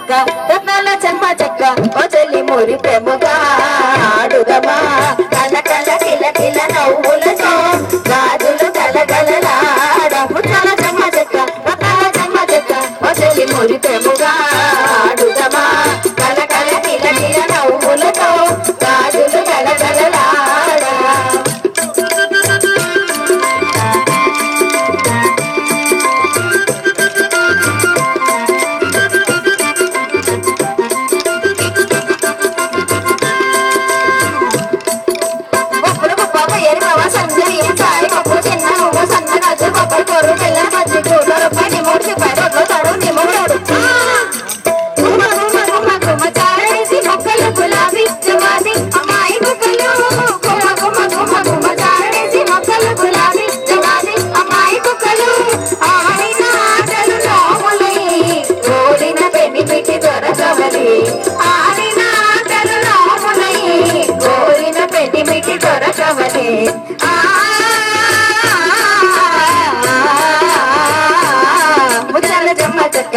చెక్క రత్నాల చెమ్మ చెక్క ఓ చెల్లి మురి ప్రేమగా ఆడుదమా కల కల కిల కిల నవ్వులతో గాజులు గలగలలాడ ముత్యాల చెమ్మ చెక్క రత్నాల చెమ్మ చెక్క ఓ చెల్లి మురి ప్రేమగా ఆడుదమా కల కల కిల కిల నవ్వులతో గాజులు గలగలలాడ ముత్యాల చెమ్మ చెక్క